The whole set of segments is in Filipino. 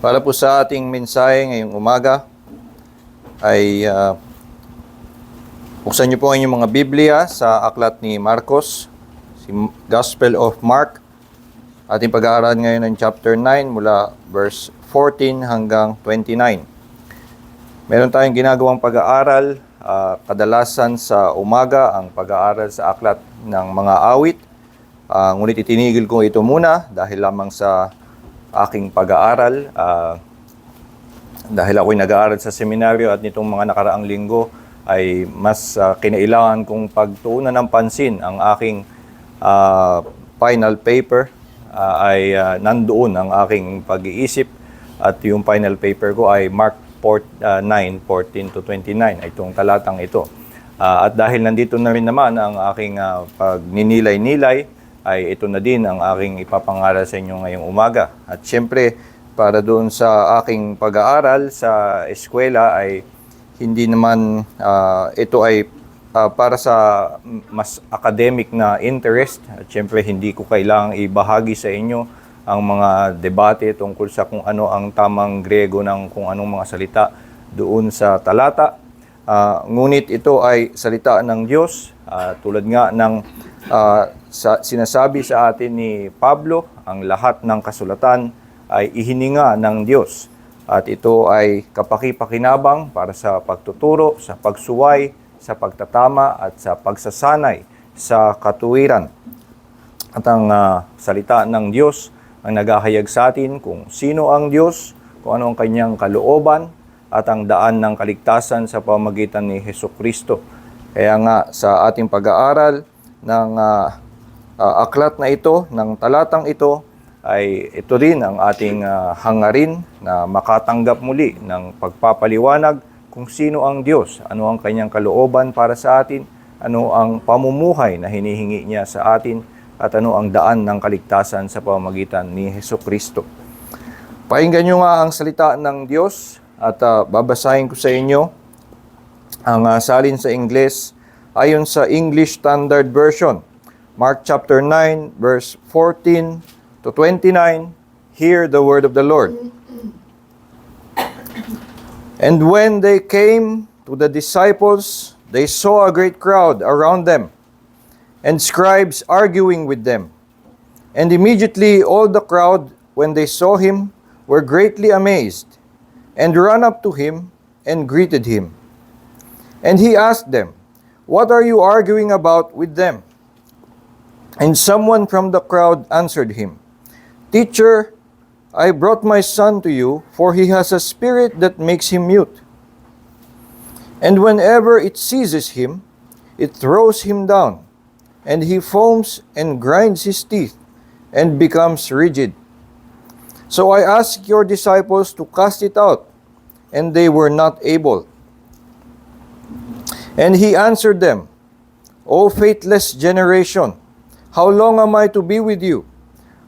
Para po sa ating mensahe ngayong umaga ay buksan niyo po ang inyong mga Biblia sa aklat ni Marcos, si Gospel of Mark. Ating pag-aaral ngayon ng chapter 9 mula verse 14 hanggang 29. Meron tayong ginagawang pag-aaral, kadalasan sa umaga ang pag-aaral sa aklat ng mga awit. Ngunit itinigil ko ito muna dahil lamang sa aking pag-aaral. Dahil ako'y nag-aaral sa seminaryo at nitong mga nakaraang linggo ay mas kinailangan kong pagtuunan ng pansin ang aking final paper ay nandoon ang aking pag-iisip at yung final paper ko ay Mark 9:14 to 29 ay itong talatang ito. At dahil nandito na rin naman ang aking pagninilay-nilay ay ito na din ang aking ipapangaral sa inyo ngayong umaga. At syempre, para doon sa aking pag-aaral sa eskwela ay hindi naman ito ay para sa mas academic na interest. At syempre, hindi ko kailangang ibahagi sa inyo ang mga debate tungkol sa kung ano ang tamang Grego ng kung anong mga salita doon sa talata. Ngunit ito ay salita ng Diyos, tulad nga ng sinasabi sa atin ni Pablo, ang lahat ng kasulatan ay ihininga ng Diyos. At ito ay kapaki-pakinabang para sa pagtuturo, sa pagsuway, sa pagtatama at sa pagsasanay sa katuwiran. At ang salita ng Diyos ang naghahayag sa atin kung sino ang Diyos, kung ano ang kanyang kalooban, at ang daan ng kaligtasan sa pamamagitan ni Hesukristo. Kaya nga sa ating pag-aaral ng aklat na ito, ng talatang ito, ay ito rin ang ating hangarin na makatanggap muli ng pagpapaliwanag kung sino ang Diyos, ano ang kanyang kalooban para sa atin, ano ang pamumuhay na hinihingi niya sa atin, at ano ang daan ng kaligtasan sa pamamagitan ni Hesukristo. Pakinggan nyo nga ang salita ng Diyos at babasahin ko sa inyo ang salin sa Ingles ayon sa English Standard Version. Mark chapter 9, verse 14 to 29, hear the word of the Lord. And when they came to the disciples, they saw a great crowd around them, and scribes arguing with them. And immediately all the crowd, when they saw him, were greatly amazed, and ran up to him and greeted him. And he asked them, "What are you arguing about with them?" And someone from the crowd answered him, "Teacher, I brought my son to you, for he has a spirit that makes him mute. And whenever it seizes him, it throws him down, and he foams and grinds his teeth, and becomes rigid. So I asked your disciples to cast it out, and they were not able." And he answered them, "O faithless generation, how long am I to be with you?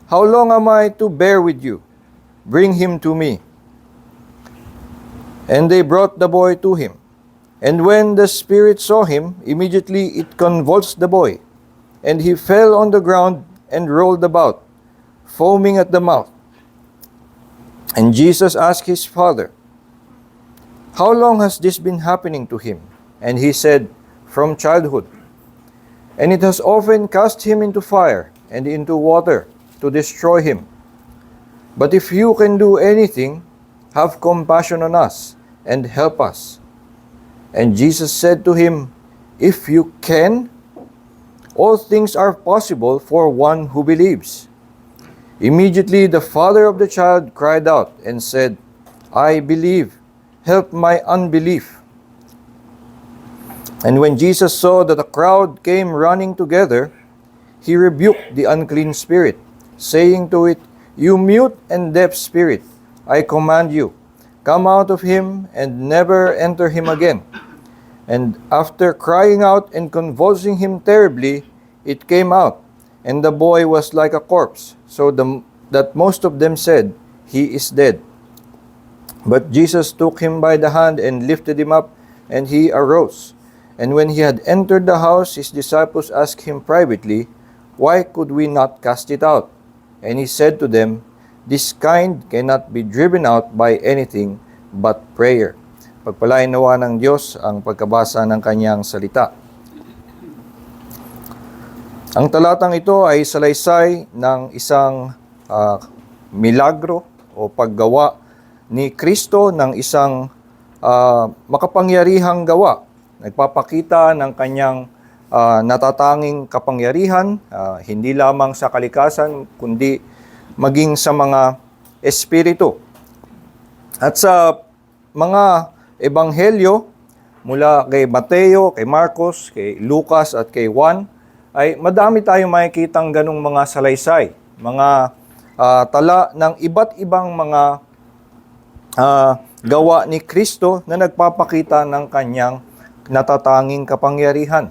How long am I to bear with you? Bring him to me." And they brought the boy to him. And when the spirit saw him, immediately it convulsed the boy, and he fell on the ground and rolled about, foaming at the mouth. And Jesus asked his father, "How long has this been happening to him?" And he said, "From childhood. And it has often cast him into fire and into water to destroy him. But if you can do anything, have compassion on us and help us." And Jesus said to him, "If you can, all things are possible for one who believes." Immediately the father of the child cried out and said, "I believe, help my unbelief." And when Jesus saw that a crowd came running together, he rebuked the unclean spirit, saying to it, "You mute and deaf spirit, I command you, come out of him and never enter him again." And after crying out and convulsing him terribly, it came out, and the boy was like a corpse, so that most of them said, "He is dead." But Jesus took him by the hand and lifted him up, and he arose. And when he had entered the house, his disciples asked him privately, "Why could we not cast it out?" And he said to them, "This kind cannot be driven out by anything but prayer." Pagpalain nawa ng Diyos ang pagkabasa ng kanyang salita. Ang talatang ito ay salaysay ng isang milagro o paggawa ni Kristo ng isang makapangyarihang gawa. Nagpapakita ng kanyang natatanging kapangyarihan, hindi lamang sa kalikasan, kundi maging sa mga espiritu. At sa mga ebanghelyo, mula kay Mateo, kay Marcos, kay Lucas at kay Juan, ay madami tayong makikitang ganong mga salaysay, mga tala ng iba't ibang mga gawa ni Kristo na nagpapakita ng kanyang natatanging kapangyarihan.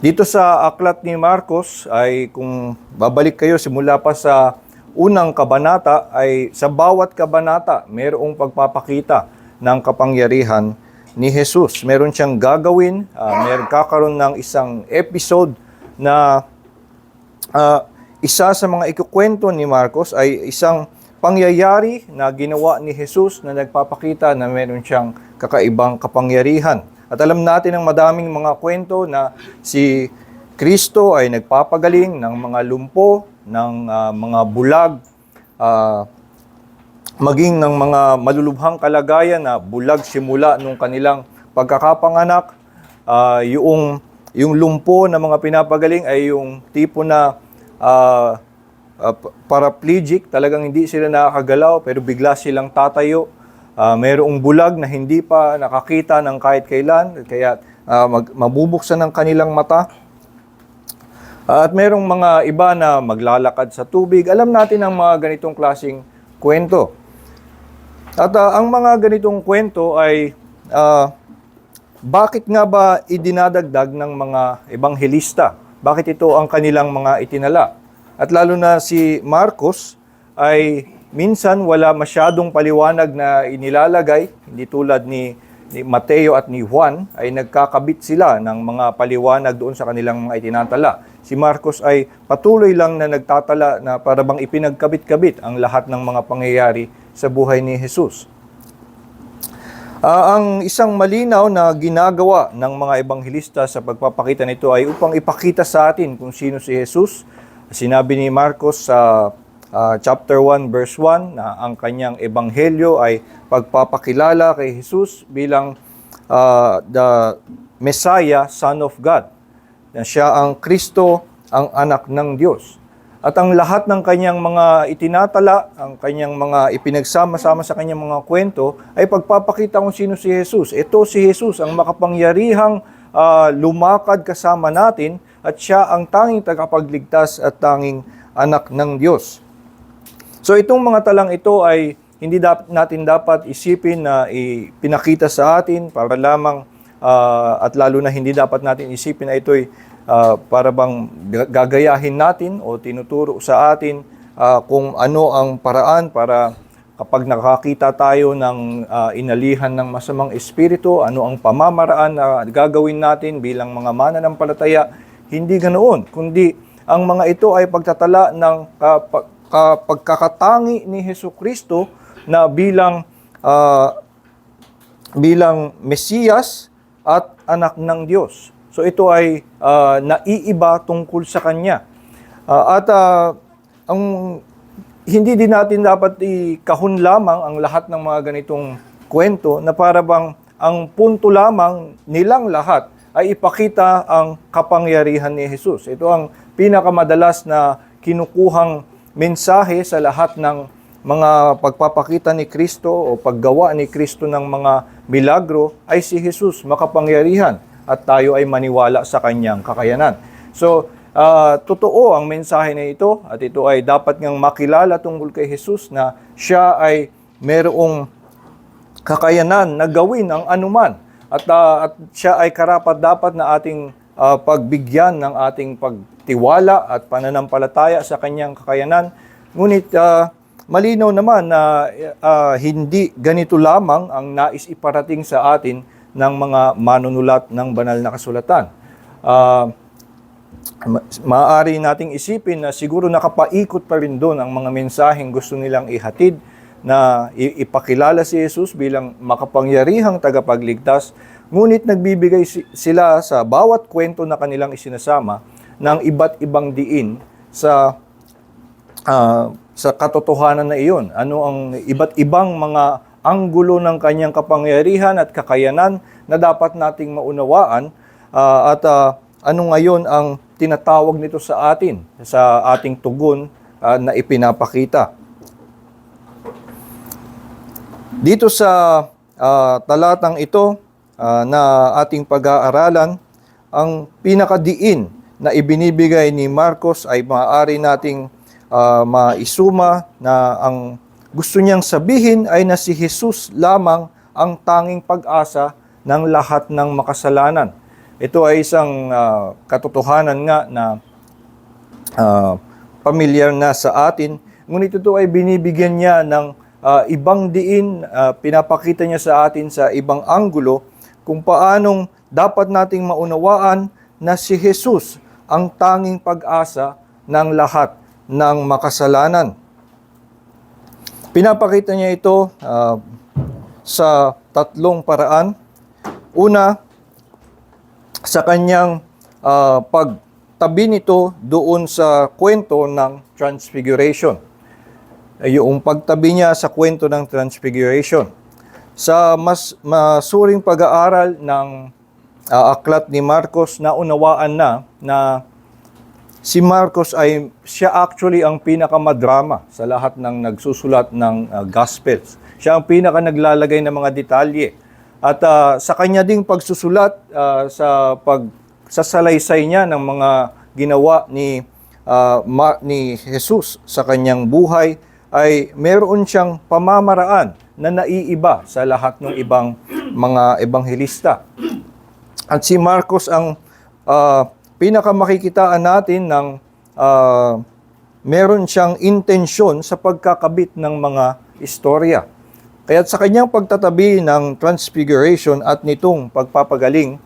Dito sa aklat ni Marcos ay kung babalik kayo simula pa sa unang kabanata ay sa bawat kabanata mayroong pagpapakita ng kapangyarihan ni Jesus. Meron siyang gagawin, meron kakaroon ng isang episode na isa sa mga ikukwento ni Marcos ay isang pangyayari na ginawa ni Jesus na nagpapakita na meron siyang kakaibang kapangyarihan. At alam natin ng madaming mga kwento na si Kristo ay nagpapagaling ng mga lumpo, ng mga bulag, maging ng mga malulubhang kalagayan na bulag simula nung kanilang pagkakapanganak. Yung lumpo na mga pinapagaling ay yung tipo na paraplegic, talagang hindi sila nakakagalaw pero bigla silang tatayo. Mayroong bulag na hindi pa nakakita ng kahit kailan, kaya mabubuksan ng kanilang mata. At mayroong mga iba na maglalakad sa tubig. Alam natin ang mga ganitong klaseng kwento. At ang mga ganitong kwento ay bakit nga ba idinadagdag ng mga ebanghelista? Bakit ito ang kanilang mga itinala? At lalo na si Marcos ay minsan wala masyadong paliwanag na inilalagay, hindi tulad ni Mateo at ni Juan ay nagkakabit sila ng mga paliwanag doon sa kanilang mga itinatala. Si Marcos ay patuloy lang na nagtatala na para bang ipinagkabit-kabit ang lahat ng mga pangyayari sa buhay ni Jesus. Ang isang malinaw na ginagawa ng mga ebanghelista sa pagpapakita nito ay upang ipakita sa atin kung sino si Jesus. Sinabi ni Marcos sa chapter 1 verse 1 na ang kanyang ebanghelyo ay pagpapakilala kay Jesus bilang the Messiah, Son of God. Na siya ang Kristo, ang anak ng Diyos. At ang lahat ng kanyang mga itinatala, ang kanyang mga ipinagsama-sama sa kanyang mga kwento ay pagpapakita kung sino si Jesus. Ito si Jesus, ang makapangyarihang lumakad kasama natin at siya ang tanging tagapagligtas at tanging anak ng Diyos. So itong mga talang ito ay hindi natin dapat isipin na ipinakita sa atin para lamang at lalo na hindi dapat natin isipin na ito'y para bang gagayahin natin o tinuturo sa atin kung ano ang paraan para kapag nakakita tayo ng inalihan ng masamang espiritu, ano ang pamamaraan na gagawin natin bilang mga mananampalataya. Hindi ganoon, kundi ang mga ito ay pagtatala ng pagkakatangi ni Hesukristo na bilang Mesiyas at anak ng Diyos. So ito ay naiiba tungkol sa Kanya. Ang hindi din natin dapat ikahon lamang ang lahat ng mga ganitong kwento na para bang ang punto lamang nilang lahat ay ipakita ang kapangyarihan ni Jesus. Ito ang pinakamadalas na kinukuhang mensahe sa lahat ng mga pagpapakita ni Kristo o paggawa ni Kristo ng mga milagro ay si Jesus, makapangyarihan, at tayo ay maniwala sa kanyang kakayanan. So, totoo ang mensahe na ito at ito ay dapat ngang makilala tungkol kay Jesus na siya ay merong kakayanan na gawin ang anuman at siya ay karapat-dapat na ating pagbigyan ng ating pagtiwala at pananampalataya sa kanyang kakayanan. Ngunit malinaw naman na hindi ganito lamang ang nais iparating sa atin ng mga manunulat ng banal na kasulatan. Maaari nating isipin na siguro nakapaikot pa rin doon ang mga mensaheng gusto nilang ihatid na ipakilala si Jesus bilang makapangyarihang tagapagligtas, ngunit nagbibigay sila sa bawat kwento na kanilang isinasama ng iba't ibang diin sa katotohanan na iyon. Ano ang iba't ibang mga anggulo ng kanyang kapangyarihan at kakayanan na dapat nating maunawaan, at ano ngayon ang tinatawag nito sa atin, sa ating tugon na ipinapakita. Dito sa talatang ito na ating pag-aaralan, ang pinakadiin na ibinibigay ni Marcos ay maaari nating maisuma na ang gusto niyang sabihin ay na si Jesus lamang ang tanging pag-asa ng lahat ng makasalanan. Ito ay isang katotohanan nga na pamilyar na sa atin, ngunit ito ay binibigyan niya ng ibang diin, pinapakita niya sa atin sa ibang anggulo kung paanong dapat nating maunawaan na si Jesus ang tanging pag-asa ng lahat ng makasalanan. Pinapakita niya ito sa tatlong paraan. Una, sa kanyang pagtabi nito doon sa kwento ng Transfiguration. Yung pagtabi niya sa kwento ng Transfiguration. Sa mas masuring pag-aaral ng aklat ni Marcos, naunawaan na si Marcos ay siya actually ang pinakamadrama sa lahat ng nagsusulat ng Gospels. Siya ang pinaka naglalagay ng mga detalye. At sa kanya ding pagsusulat, sa pagsasalaysay niya ng mga ginawa ni Jesus sa kanyang buhay, ay meron siyang pamamaraan na naiiba sa lahat ng ibang mga ebanghelista. At si Marcos ang pinakamakikitaan natin ng meron siyang intensyon sa pagkakabit ng mga istorya. Kaya sa kanyang pagtatabi ng Transfiguration at nitong pagpapagaling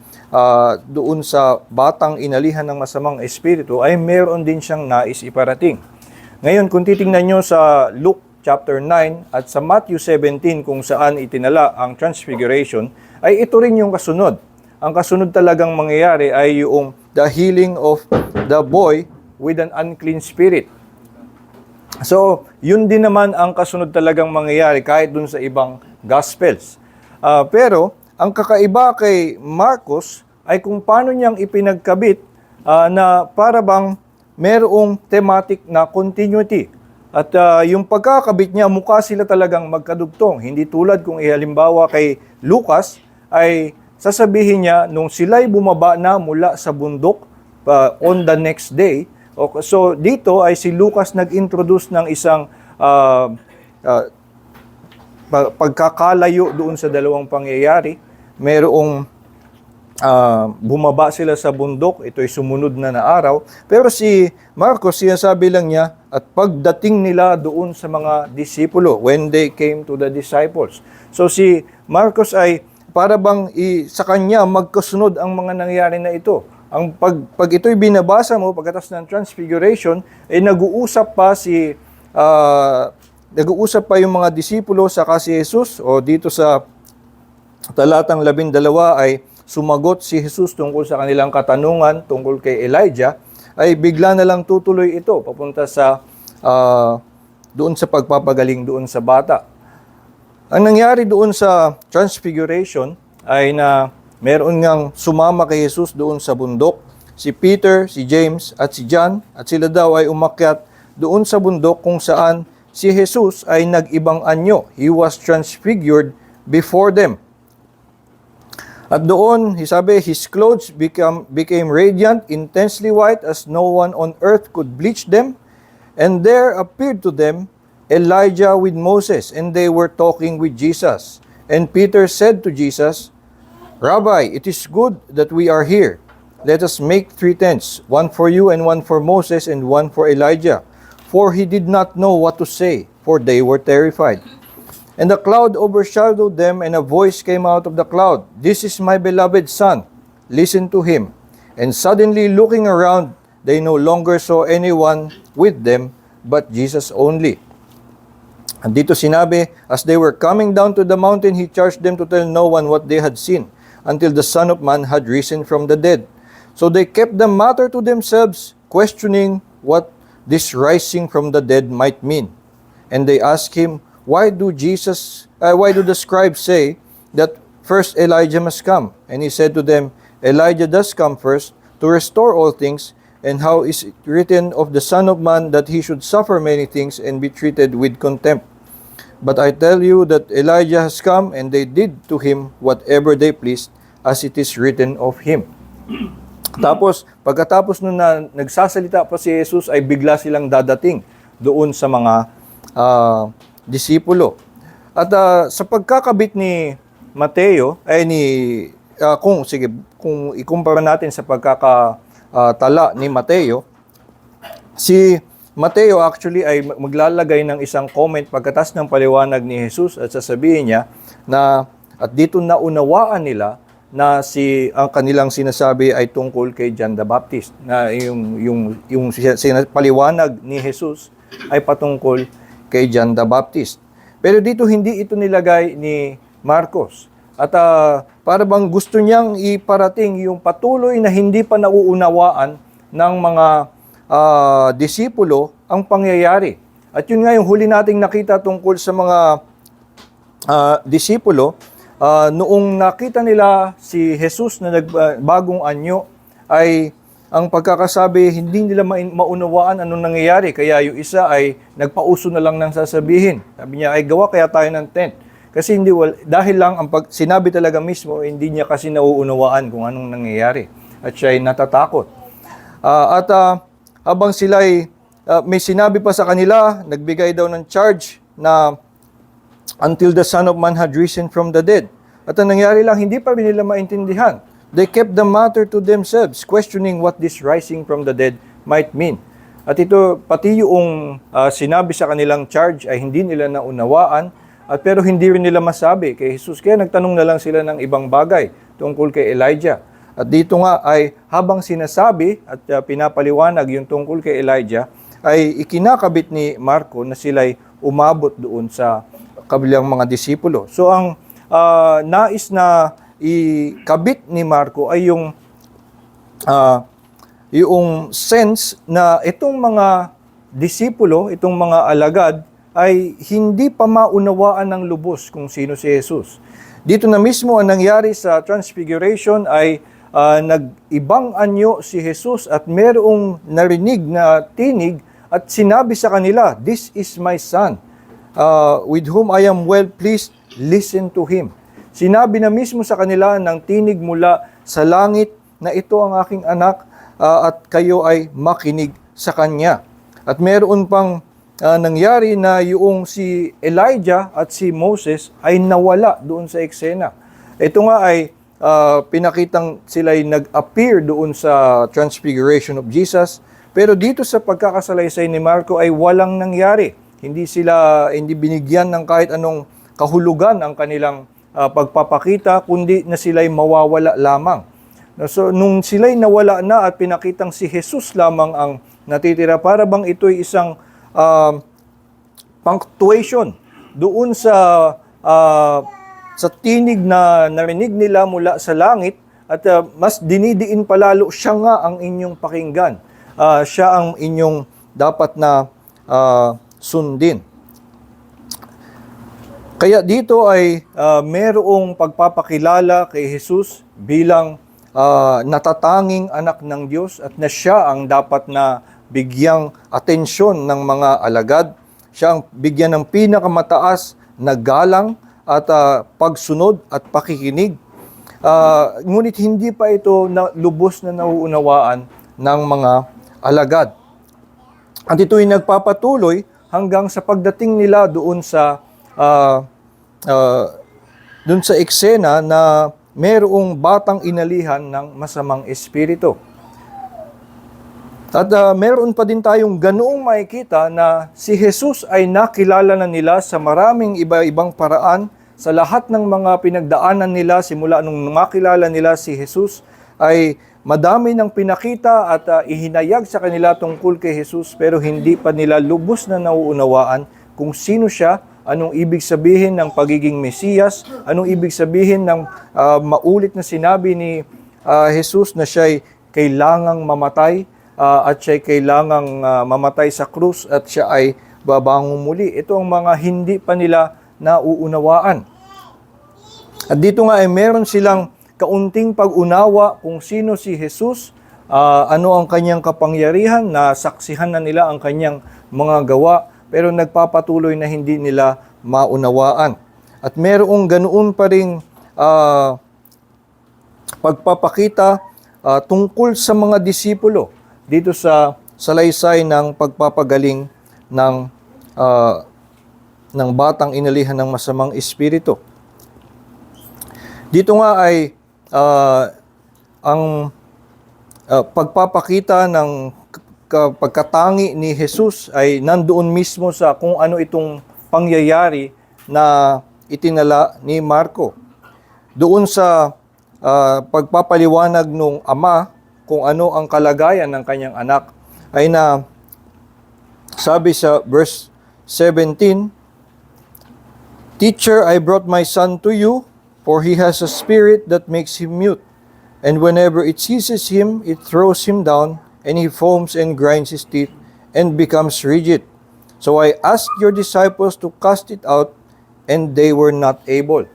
doon sa batang inalihan ng masamang espiritu, ay meron din siyang nais iparating. Ngayon, kung titingnan nyo sa Luke chapter 9 at sa Matthew 17 kung saan itinala ang Transfiguration, ay ito rin yung kasunod. Ang kasunod talagang mangyayari ay yung the healing of the boy with an unclean spirit. So, yun din naman ang kasunod talagang mangyayari kahit dun sa ibang Gospels. Pero, ang kakaiba kay Marcos ay kung paano niyang ipinagkabit na para bang merong thematic na continuity. At yung pagkakabit niya, mukha sila talagang magkadugtong. Hindi tulad kung ihalimbawa kay Lucas, ay sasabihin niya nung sila'y bumaba na mula sa bundok on the next day. So dito ay si Lucas nag-introduce ng isang pagkakalayo doon sa dalawang pangyayari. Merong bumaba sila sa bundok, ito'y sumunod na araw. Pero si Marcos, sinasabi lang niya, at pagdating nila doon sa mga disipulo, when they came to the disciples. So si Marcos ay para bang sa kanya magkasunod ang mga nangyari na ito. Ang pag ito'y binabasa mo pagkatapos ng Transfiguration, ay nag-uusap pa yung mga disipulo saka si Jesus, o dito sa talatang 12 ay sumagot si Jesus tungkol sa kanilang katanungan tungkol kay Elijah, ay bigla na lang tutuloy ito papunta sa doon sa pagpapagaling doon sa bata. Ang nangyari doon sa Transfiguration ay na meron ngang sumama kay Jesus doon sa bundok, si Peter, si James, at si John, at sila daw ay umakyat doon sa bundok kung saan si Jesus ay nag-ibang anyo. He was transfigured before them. At doon, sabi, his clothes became radiant, intensely white, as no one on earth could bleach them. And there appeared to them Elijah with Moses, and they were talking with Jesus. And Peter said to Jesus, Rabbi, it is good that we are here. Let us make 3 tents, one for you and one for Moses and one for Elijah. For he did not know what to say, for they were terrified. And the cloud overshadowed them, and a voice came out of the cloud, "This is my beloved Son, listen to him." And suddenly looking around, they no longer saw anyone with them, but Jesus only. And dito sinabi, as they were coming down to the mountain, he charged them to tell no one what they had seen, until the Son of Man had risen from the dead. So they kept the matter to themselves, questioning what this rising from the dead might mean. And they asked him, why do the scribes say that first Elijah must come? And he said to them, Elijah does come first to restore all things, and how is it written of the Son of Man that he should suffer many things and be treated with contempt? But I tell you that Elijah has come, and they did to him whatever they pleased, as it is written of him. Tapos, pagkatapos nun na nagsasalita pa si Jesus, ay bigla silang dadating doon sa mga disipulo. At sa pagkakabit ni Mateo, kung ikumpara natin sa pagkakatala ni Mateo, si Mateo actually ay maglalagay ng isang comment pagkatas ng paliwanag ni Jesus at sasabihin niya na at dito naunawaan nila na ang kanilang sinasabi ay tungkol kay John the Baptist, na yung paliwanag ni Jesus ay patungkol kay John the Baptist. Pero dito hindi ito nilagay ni Marcos. At para bang gusto niyang iparating yung patuloy na hindi pa nauunawaan ng mga disipulo ang pangyayari. At yun nga yung huli nating nakita tungkol sa mga disipulo. Noong nakita nila si Jesus na nagbagong anyo, ay ang pagkakasabi, hindi nila maunawaan anong nangyayari. Kaya yung isa ay nagpauso na lang ng sasabihin. Sabi niya, ay gawa kaya tayo ng tent. Kasi dahil lang ang sinabi talaga mismo, hindi niya kasi nauunawaan kung anong nangyayari. At siya ay natatakot. Habang sila may sinabi pa sa kanila, nagbigay daw ng charge na until the Son of Man had risen from the dead. At ang nangyari lang, hindi pa rin nila maintindihan. They kept the matter to themselves, questioning what this rising from the dead might mean. At ito, pati yung sinabi sa kanilang charge ay hindi nila naunawaan, pero hindi rin nila masabi kay Jesus. Kaya nagtanong na lang sila ng ibang bagay tungkol kay Elijah. At dito nga ay habang sinasabi at pinapaliwanag yung tungkol kay Elijah, ay ikinakabit ni Marco na sila'y umabot doon sa kabilang mga disipulo. So ang nais na ikabit ni Marco ay yung sense na itong mga disipulo, itong mga alagad, ay hindi pa maunawaan ng lubos kung sino si Jesus. Dito na mismo ang nangyari sa Transfiguration ay nag-ibang anyo si Jesus at merong narinig na tinig at sinabi sa kanila, "This is my son, with whom I am well pleased, listen to him." Sinabi na mismo sa kanila ng tinig mula sa langit na ito ang aking anak at kayo ay makinig sa kanya. At meron pang nangyari na yung si Elijah at si Moses ay nawala doon sa eksena. Ito nga ay pinakitang sila'y nag-appear doon sa Transfiguration of Jesus. Pero dito sa pagkakasalaysay ni Marco ay walang nangyari. Hindi binigyan ng kahit anong kahulugan ang kanilang pagpapakita, kundi na sila'y mawawala lamang. So, nung sila'y nawala na at pinakitang si Jesus lamang ang natitira, para bang ito'y isang punctuation doon sa tinig na narinig nila mula sa langit at mas dinidiin palalo siya nga ang inyong pakinggan. Siya ang inyong dapat na sundin. Kaya dito ay merong pagpapakilala kay Jesus bilang natatanging anak ng Diyos at na siya ang dapat na bigyang atensyon ng mga alagad. Siya ang bigyan ng pinakamataas na galang at pagsunod at pakikinig. Ngunit hindi pa ito lubos na nauunawaan ng mga alagad. At ito'y nagpapatuloy hanggang sa pagdating nila doon sa eksena na merong batang inalihan ng masamang espiritu. At meron pa din tayong ganoong makikita na si Jesus ay nakilala na nila sa maraming iba-ibang paraan. Sa lahat ng mga pinagdaanan nila simula nung makilala nila si Jesus ay madami ng pinakita at ihinayag sa kanila tungkol kay Jesus, pero hindi pa nila lubos na nauunawaan kung sino siya, anong ibig sabihin ng pagiging Mesiyas, anong ibig sabihin ng maulit na sinabi ni Jesus na siya'y kailangang mamatay, at siya'y kailangang mamatay sa krus at siya ay babangon muli. Ito ang mga hindi pa nila nauunawaan. At dito nga ay meron silang kaunting pag-unawa kung sino si Jesus, ano ang kanyang kapangyarihan, nasaksihan na nila ang kanyang mga gawa, pero nagpapatuloy na hindi nila maunawaan. At merong ganoon pa ring pagpapakita tungkol sa mga disipulo dito sa salaysay ng pagpapagaling ng batang inalihan ng masamang espiritu. Dito nga ay ang pagpapakita ng pagkatangi ni Jesus ay nandoon mismo sa kung ano itong pangyayari na itinala ni Marco. Doon sa pagpapaliwanag ng ama kung ano ang kalagayan ng kanyang anak, ay na sabi sa verse 17, "Teacher, I brought my son to you, for he has a spirit that makes him mute. And whenever it seizes him, it throws him down, and he foams and grinds his teeth, and becomes rigid. So I asked your disciples to cast it out, and they were not able."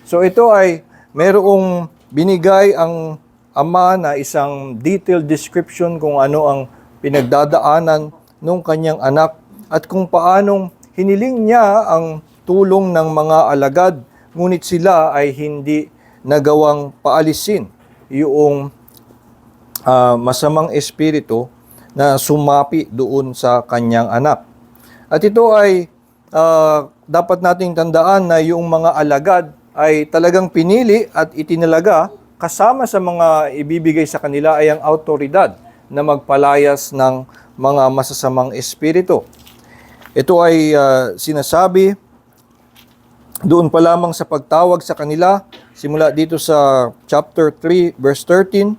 So ito ay merong binigay ang ama na isang detailed description kung ano ang pinagdadaanan ng kanyang anak at kung paanong hiniling niya ang tulong ng mga alagad, ngunit sila ay hindi nagawang paalisin yung masamang espiritu na sumapi doon sa kanyang anak. At ito ay dapat nating tandaan na yung mga alagad ay talagang pinili at itinalaga. Kasama sa mga ibibigay sa kanila ay ang autoridad na magpalayas ng mga masasamang espiritu. Ito ay sinasabi doon pa lamang sa pagtawag sa kanila, simula dito sa chapter 3, verse 13.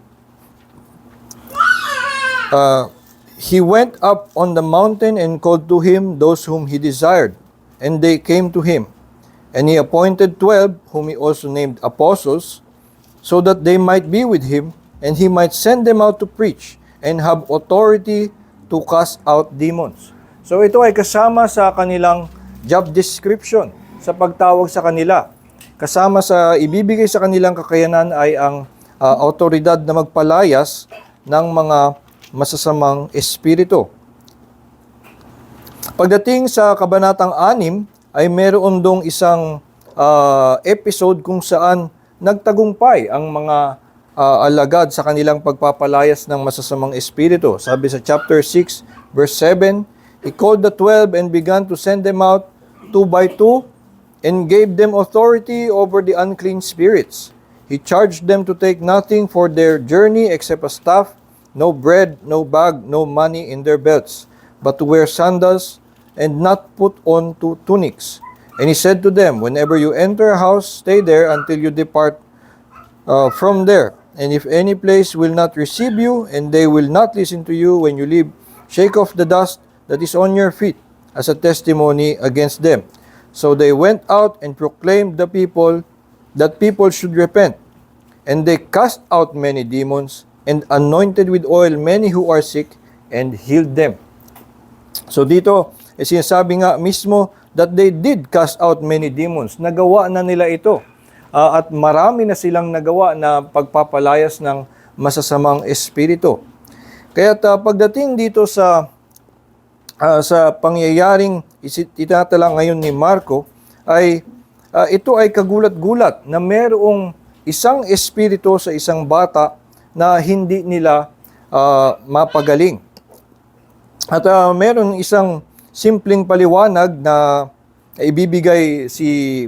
He went up on the mountain and called to him those whom he desired, and they came to him. And he appointed 12, whom he also named apostles, so that they might be with him, and he might send them out to preach, and have authority to cast out demons. So ito ay kasama sa kanilang job description sa pagtawag sa kanila. Kasama sa ibibigay sa kanilang kakayanan ay ang autoridad na magpalayas ng mga masasamang espiritu. Pagdating sa kabanatang 6, ay meron dong isang episode kung saan nagtagumpay ang mga alagad sa kanilang pagpapalayas ng masasamang espiritu. Sabi sa chapter 6, verse 7, "He called the 12 and began to send them out 2 by 2, and gave them authority over the unclean spirits. He charged them to take nothing for their journey except a staff, no bread, no bag, no money in their belts, but to wear sandals and not put on two tunics. And he said to them, whenever you enter a house, stay there until you depart from there. And if any place will not receive you, and they will not listen to you when you leave, shake off the dust that is on your feet as a testimony against them." So they went out and proclaimed the people that people should repent. And they cast out many demons, and anointed with oil many who are sick, and healed them. So dito, sinasabi nga mismo that they did cast out many demons. Nagawa na nila ito. At marami na silang nagawa na pagpapalayas ng masasamang espiritu. Kaya pagdating dito sa pangyayaring itinatala ngayon ni Marco, ay ito ay kagulat-gulat na merong isang espiritu sa isang bata na hindi nila mapagaling. At meron isang simpleng paliwanag na ibibigay si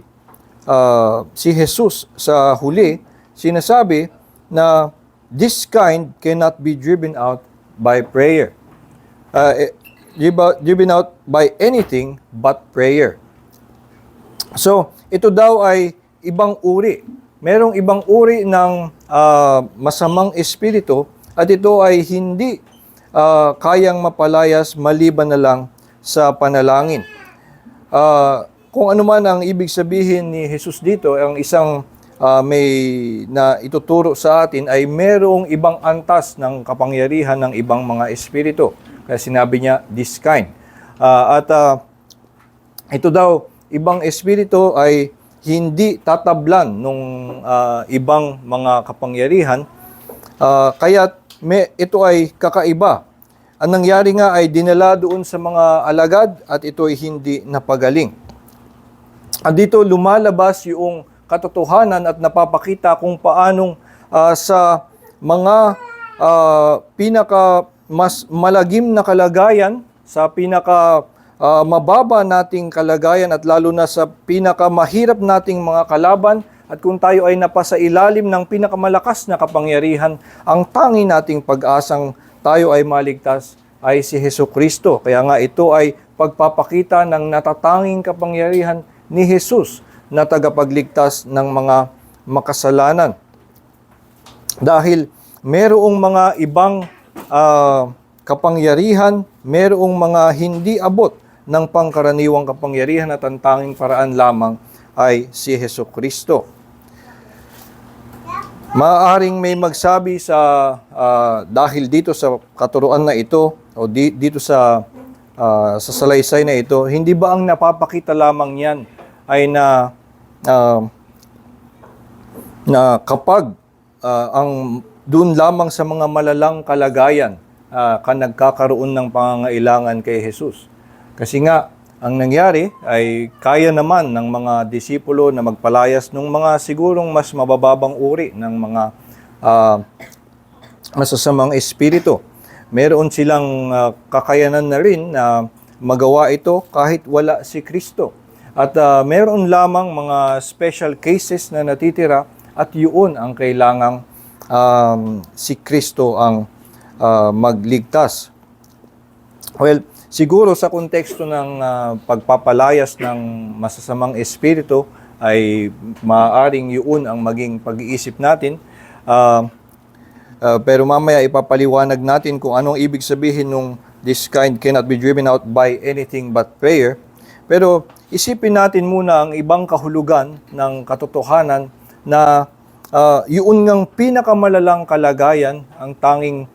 Jesus sa huli. Sinasabi na this kind cannot be driven out by prayer. Driven out by anything but prayer. So, ito daw ay ibang uri. Merong ibang uri ng masamang espiritu at ito ay hindi kayang mapalayas maliban na lang sa panalangin. Kung ano man ang ibig sabihin ni Jesus dito, ang isang may na ituturo sa atin ay merong ibang antas ng kapangyarihan ng ibang mga espiritu. Kaya sinabi niya, this kind. Ito daw, ibang espiritu ay hindi tatablan nung ibang mga kapangyarihan, kaya ito ay kakaiba. Ang nangyari nga ay dinala doon sa mga alagad at ito ay hindi napagaling. At dito lumalabas yung katotohanan at napapakita kung paanong sa mga mas malagim na kalagayan, sa mababa nating kalagayan at lalo na sa pinakamahirap nating mga kalaban, at kung tayo ay napasa ilalim ng pinakamalakas na kapangyarihan, ang tangi nating pag-asang tayo ay maligtas ay si Hesukristo. Kaya nga ito ay pagpapakita ng natatanging kapangyarihan ni Jesus na tagapagligtas ng mga makasalanan. Dahil merong mga ibang kapangyarihan, merong mga hindi abot ng pangkaraniwang kapangyarihan at ang tanging paraan lamang ay si Hesukristo. Maaaring may magsabi dahil dito sa katuruan na ito o dito sa salaysay na ito, hindi ba ang napapakita lamang yan ay na kapag ang doon lamang sa mga malalang kalagayan nagkakaroon ng pangangailangan kay Jesus. Kasi nga, ang nangyari ay kaya naman ng mga disipulo na magpalayas ng mga sigurong mas mabababang uri ng mga masasamang espiritu. Meron silang kakayanan na rin na magawa ito kahit wala si Kristo. At meron lamang mga special cases na natitira at yun ang kailangang si Kristo ang magligtas. Well, siguro sa konteksto ng pagpapalayas ng masasamang espiritu ay maaaring yun ang maging pag-iisip natin. Pero mamaya ipapaliwanag natin kung anong ibig sabihin nung this kind cannot be driven out by anything but prayer. Pero isipin natin muna ang ibang kahulugan ng katotohanan na yun ngang pinakamalalang kalagayan, ang tanging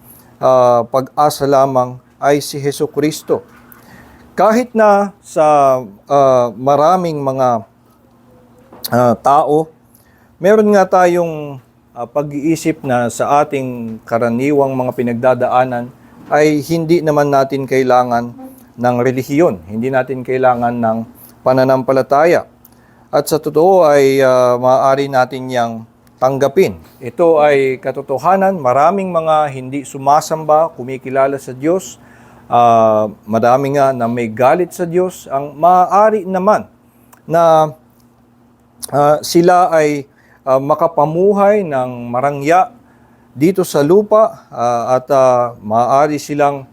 pag-asa lamang ay si Hesukristo. Kahit na sa maraming mga tao, meron nga tayong pag-iisip na sa ating karaniwang mga pinagdadaanan ay hindi naman natin kailangan ng relihiyon, hindi natin kailangan ng pananampalataya. At sa totoo ay maaari natin yang tanggapin. Ito ay katotohanan, maraming mga hindi sumasamba, kumikilala sa Diyos, madami nga na may galit sa Diyos. Ang maaari naman na sila ay makapamuhay ng marangya dito sa lupa at maaari silang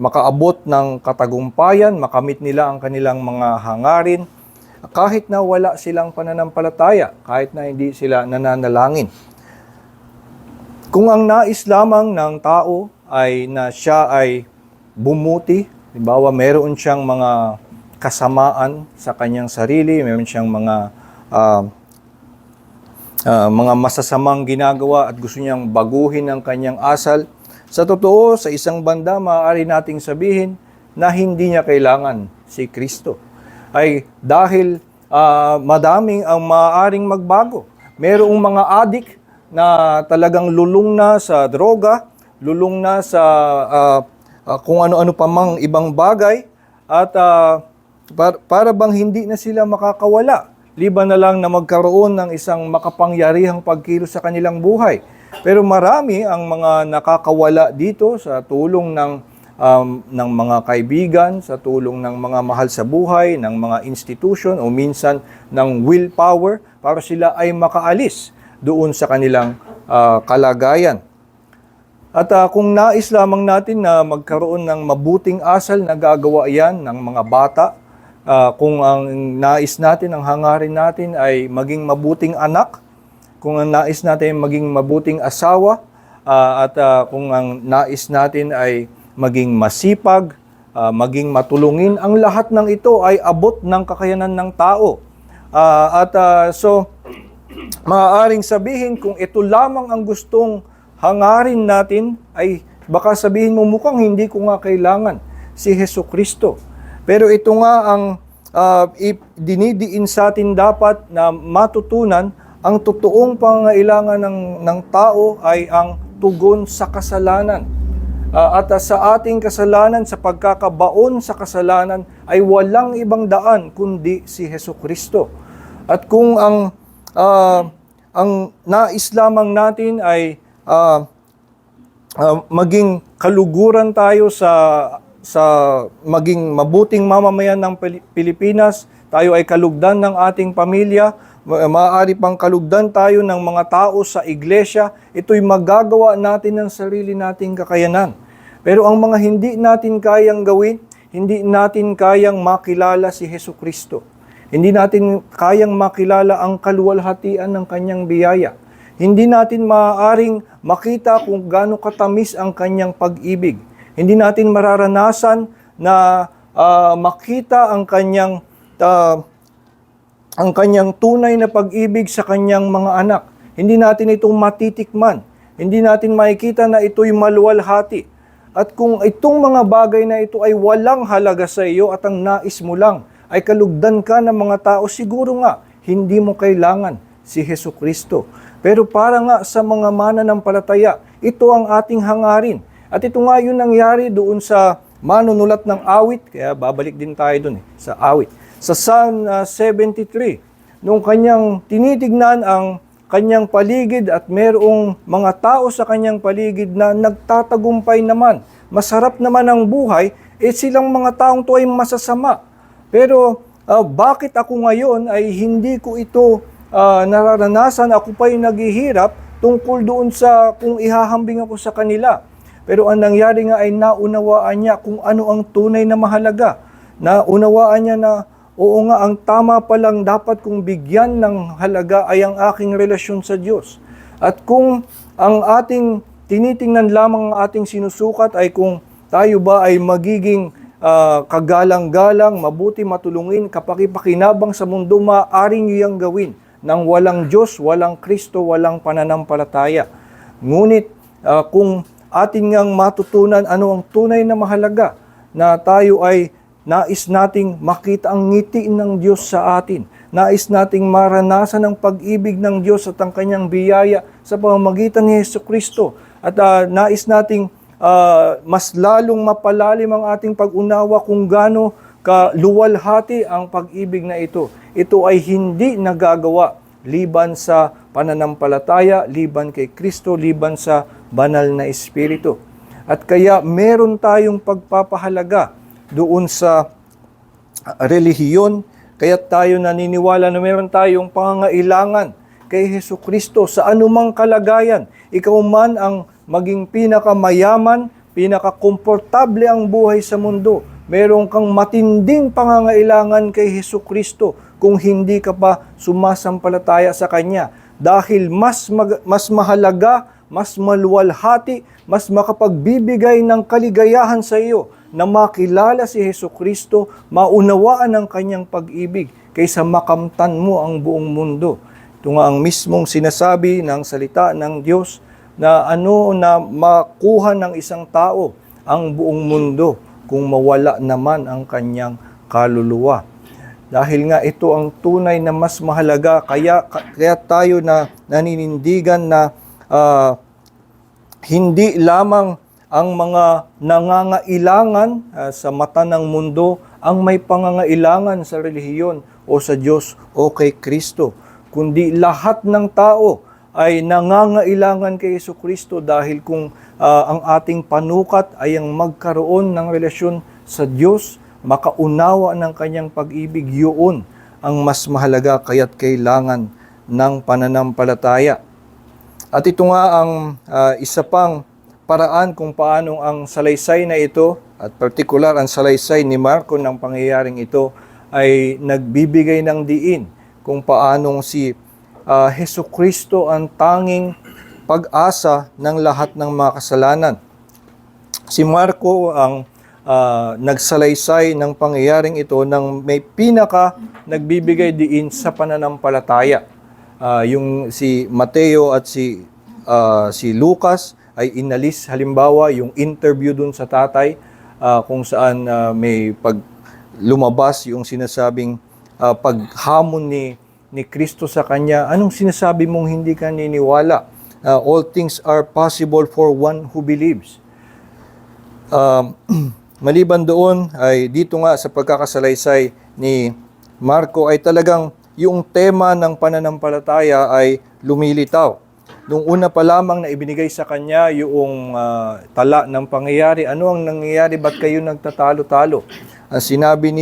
makaabot ng katagumpayan, makamit nila ang kanilang mga hangarin, kahit na wala silang pananampalataya, kahit na hindi sila nananalangin. Kung ang nais lamang ng tao ay na siya ay bumuti, halimbawa meron siyang mga kasamaan sa kanyang sarili, meron siyang mga masasamang ginagawa at gusto niyang baguhin ang kanyang asal, sa totoo, sa isang banda, maaari nating sabihin na hindi niya kailangan si Kristo. Ay dahil madaming ang maaaring magbago. Merong mga adik na talagang lulong na sa droga, lulong na sa kung ano-ano pa mang ibang bagay, at para bang hindi na sila makakawala, liban na lang na magkaroon ng isang makapangyarihang pagkilos sa kanilang buhay. Pero marami ang mga nakakawala dito sa tulong ng mga kaibigan, sa tulong ng mga mahal sa buhay, ng mga institution o minsan ng willpower para sila ay makaalis doon sa kanilang kalagayan. At kung nais lamang natin na magkaroon ng mabuting asal, nagagawa yan ng mga bata. Kung ang nais natin, ang hangarin natin ay maging mabuting anak, kung ang nais natin ay maging mabuting asawa, kung ang nais natin ay maging masipag, maging matulungin, ang lahat ng ito ay abot ng kakayanan ng tao. So, maaaring sabihin kung ito lamang ang gustong hangarin natin, ay baka sabihin mo mukhang hindi ko nga kailangan si Hesukristo. Pero ito nga ang dinidiin sa atin dapat na matutunan, ang totoong pangangailangan ng tao ay ang tugon sa kasalanan. At sa ating kasalanan, sa pagkakabaon sa kasalanan, ay walang ibang daan kundi si Hesukristo. At kung ang nais lamang natin ay maging kaluguran tayo sa maging mabuting mamamayan ng Pilipinas, tayo ay kalugdan ng ating pamilya, maaari pang kalugdan tayo ng mga tao sa iglesia, ito'y magagawa natin ng sarili nating kakayanan. Pero ang mga hindi natin kayang gawin, hindi natin kayang makilala si Hesukristo. Hindi natin kayang makilala ang kaluwalhatian ng kanyang biyaya. Hindi natin maaaring makita kung gaano katamis ang kanyang pag-ibig. Hindi natin mararanasan na makita ang kanyang tunay na pag-ibig sa kanyang mga anak. Hindi natin itong matitikman. Hindi natin makikita na ito'y maluwalhati. At kung itong mga bagay na ito ay walang halaga sa iyo at ang nais mo lang ay kalugdan ka ng mga tao, siguro nga hindi mo kailangan si Hesukristo. Pero para nga sa mga mananampalataya, ito ang ating hangarin. At ito nga yung nangyari doon sa manunulat ng awit, kaya babalik din tayo doon sa awit. Sa Psalm 73, nung kanyang tinitignan ang kanyang paligid at merong mga tao sa kanyang paligid na nagtatagumpay naman, masarap naman ang buhay, silang mga taong to ay masasama. Pero bakit ako ngayon ay hindi ko ito nararanasan, ako pa yung naghihirap tungkol doon sa kung ihahambing ako sa kanila. Pero ang nangyari nga ay naunawaan niya kung ano ang tunay na mahalaga. Naunawaan niya na oo nga, ang tama palang dapat kong bigyan ng halaga ay ang aking relasyon sa Diyos. At kung ang ating tinitingnan lamang ang ating sinusukat ay kung tayo ba ay magiging kagalang-galang, mabuti matulungin, kapakipakinabang sa mundo, maaaring niyo yang gawin nang walang Diyos, walang Kristo, walang pananampalataya. Ngunit kung atin ngang matutunan ano ang tunay na mahalaga, na tayo ay nais nating makita ang ngiti ng Diyos sa atin, nais nating maranasan ang pag-ibig ng Diyos at ang kanyang biyaya sa pamamagitan ni Hesukristo, at nais nating mas lalong mapalalim ang ating pag-unawa kung gaano kaluwalhati ang pag-ibig na ito. Ito ay hindi nagagawa liban sa pananampalataya, liban kay Kristo, liban sa banal na Espiritu. At kaya meron tayong pagpapahalaga doon sa relihiyon, kaya tayo naniniwala na meron tayong pangangailangan kay Hesukristo sa anumang kalagayan. Ikaw man ang maging pinakamayaman, pinakakomportable ang buhay sa mundo, meron kang matinding pangangailangan kay Hesukristo kung hindi ka pa sumasampalataya sa Kanya. Dahil mas mahalaga, mas maluwalhati, mas makapagbibigay ng kaligayahan sa iyo na makilala si Hesukristo, maunawaan ang Kanyang pag-ibig kaysa makamtan mo ang buong mundo. Ito nga ang mismong sinasabi ng salita ng Diyos na na makuha ng isang tao ang buong mundo kung mawala naman ang kanyang kaluluwa. Dahil nga ito ang tunay na mas mahalaga, kaya tayo na naninindigan na hindi lamang ang mga nangangailangan sa mata ng mundo ang may pangangailangan sa relihiyon o sa Diyos o kay Kristo, kundi lahat ng tao ay nangangailangan kay Hesukristo, dahil kung ang ating panukat ay ang magkaroon ng relasyon sa Diyos, makaunawa ng kanyang pag-ibig, yun ang mas mahalaga, kaya't kailangan ng pananampalataya. At ito nga ang isa pang paraan kung paano ang salaysay na ito, at partikular ang salaysay ni Marco ng pangyayaring ito, ay nagbibigay ng diin kung paanong si Hesukristo ang tanging pag-asa ng lahat ng mga kasalanan. Si Marco ang nagsalaysay ng pangyayaring ito ng may pinaka nagbibigay diin sa pananampalataya. Yung si Mateo at si Lucas ay inalis halimbawa yung interview dun sa tatay kung saan may lumabas yung sinasabing paghamon ni Kristo sa kanya. Anong sinasabi mong hindi ka niniwala? All things are possible for one who believes. Maliban doon ay dito nga sa pagkakasalaysay ni Marco ay talagang yung tema ng pananampalataya ay lumilitaw. Nung una pa lamang na ibinigay sa kanya yung tala ng pangyayari, ano ang nangyayari? Ba't kayo nagtatalo-talo? Sinabi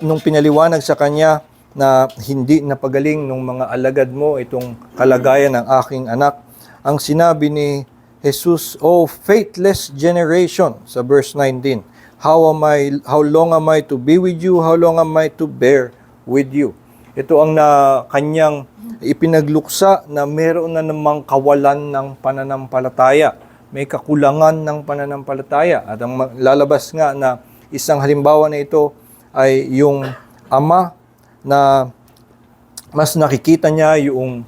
nung pinaliwanag sa kanya na hindi napagaling ng mga alagad mo itong kalagayan ng aking anak, ang sinabi ni Jesus, "Oh faithless generation," sa verse 19, how long am I to be with you? How long am I to bear with you? Ito ang kanyang ipinagluksa na meron na namang kawalan ng pananampalataya. May kakulangan ng pananampalataya. At ang lalabas nga na isang halimbawa na ito ay yung ama na mas nakikita niya yung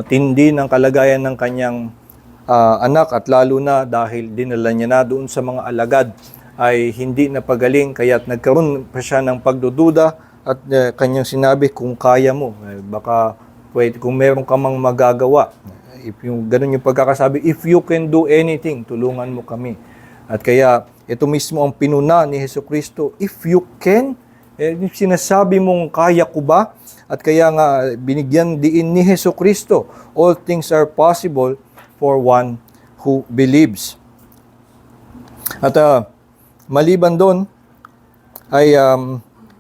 tindi ng kalagayan ng kanyang anak, at lalo na dahil dinala niya na doon sa mga alagad ay hindi napagaling, kaya't nagkaroon pa siya ng pagdududa at kanyang sinabi, kung kaya mo, baka pwede, kung meron ka mang magagawa. If yung ganun yung pagkakasabi, if you can do anything, tulungan mo kami. At kaya ito mismo ang pinuna ni Hesukristo, if you can, sinasabi mong kaya ko ba? At kaya nga binigyan diin ni Hesukristo, all things are possible for one who believes. At maliban doon ay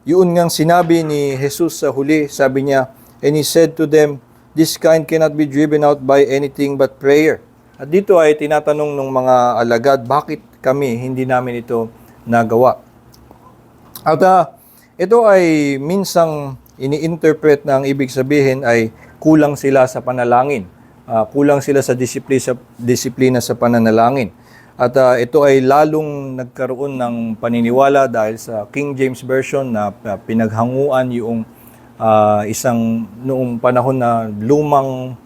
yun ngang sinabi ni Jesus sa huli, sabi niya, and he said to them, this kind cannot be driven out by anything but prayer. At dito ay tinatanong ng mga alagad, bakit kami hindi namin ito nagawa? At ito ay minsang ini-interpret na ang ibig sabihin ay kulang sila sa panalangin. Kulang sila sa disiplina sa pananalangin. At ito ay lalong nagkaroon ng paniniwala dahil sa King James Version na pinaghanguan yung isang noong panahon na lumang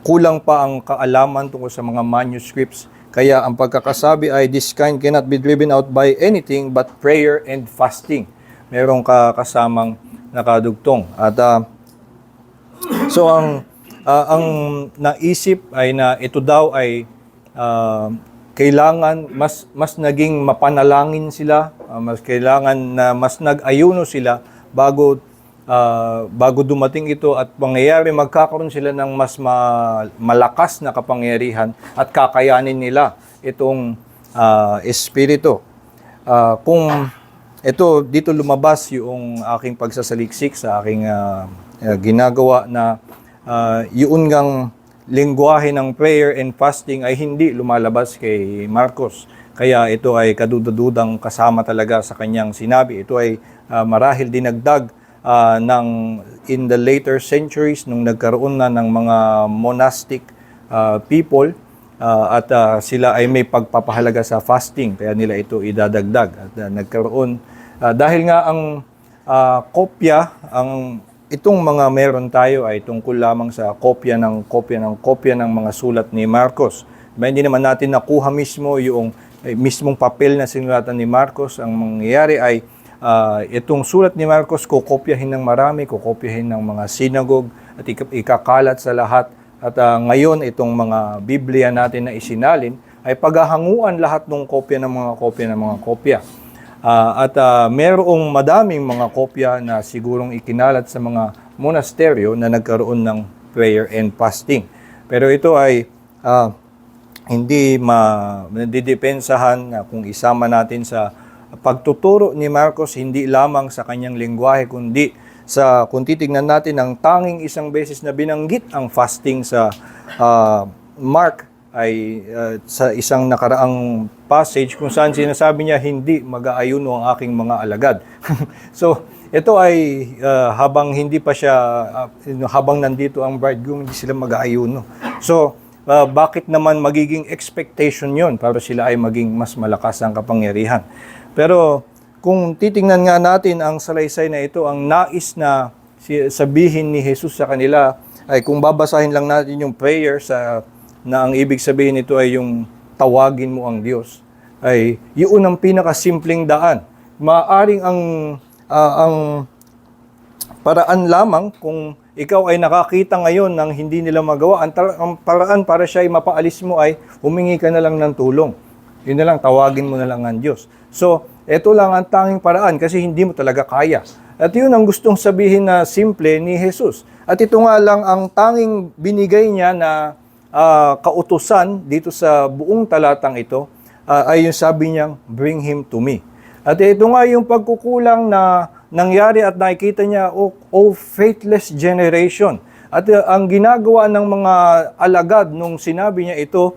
kulang pa ang kaalaman tungkol sa mga manuscripts. Kaya ang pagkakasabi ay, this kind cannot be driven out by anything but prayer and fasting. Merong kasamang nakadugtong. At so ang naisip ay na ito daw ay kailangan mas naging mapanalangin sila, mas kailangan na mas nag-ayuno sila bago dumating ito at pangyayari magkakaroon sila ng mas malakas na kapangyarihan at kakayanin nila itong espiritu. Kung ito dito lumabas yung aking pagsasaliksik sa aking ginagawa na yun ngang lingwahe ng prayer and fasting ay hindi lumalabas kay Marcos. Kaya ito ay kadududang kasama talaga sa kanyang sinabi. Ito ay marahil dinagdag in the later centuries nung nagkaroon na ng mga monastic people at sila ay may pagpapahalaga sa fasting. Kaya nila ito idadagdag. At nagkaroon, dahil nga ang kopya, itong mga meron tayo ay tungkol lamang sa kopya ng mga sulat ni Marcos. Hindi naman natin nakuha mismo yung mismong papel na sinulatan ni Marcos. Ang mangyayari ay itong sulat ni Marcos kokopyahin ng marami, kokopyahin ng mga sinagog at ikakalat sa lahat. At ngayon itong mga Biblia natin na isinalin ay paghahanguan lahat ng kopya ng mga kopya. At merong madaming mga kopya na sigurong ikinalat sa mga monasteryo na nagkaroon ng prayer and fasting. Pero ito ay hindi nadidepensahan kung isama natin sa pagtuturo ni Marcos hindi lamang sa kanyang lengguwahe kundi kung titignan natin, ang tanging isang beses na binanggit ang fasting sa Mark ay sa isang nakaraang passage kung saan sinasabi niya, hindi mag-aayuno ang aking mga alagad. So, ito ay habang hindi pa siya, habang nandito ang bridegroom, hindi sila mag-aayuno. So, bakit naman magiging expectation yon para sila ay maging mas malakas ang kapangyarihan? Pero kung titingnan nga natin ang salaysay na ito, ang nais na sabihin ni Jesus sa kanila ay, kung babasahin lang natin yung prayer na ang ibig sabihin nito ay yung tawagin mo ang Diyos, ay yun ang pinakasimpleng daan. Maaring ang paraan lamang kung ikaw ay nakakita ngayon ng hindi nila magawa, ang paraan para siya ay mapaalis mo ay humingi ka na lang ng tulong. Yun na lang, tawagin mo na lang ang Diyos. So, ito lang ang tanging paraan kasi hindi mo talaga kaya. At yun ang gustong sabihin na simple ni Jesus. At ito nga lang ang tanging binigay niya na kautusan dito sa buong talatang ito, ay yung sabi niyang, bring him to me. At ito nga yung pagkukulang na nangyari at nakikita niya, oh faithless generation. At ang ginagawa ng mga alagad nung sinabi niya ito,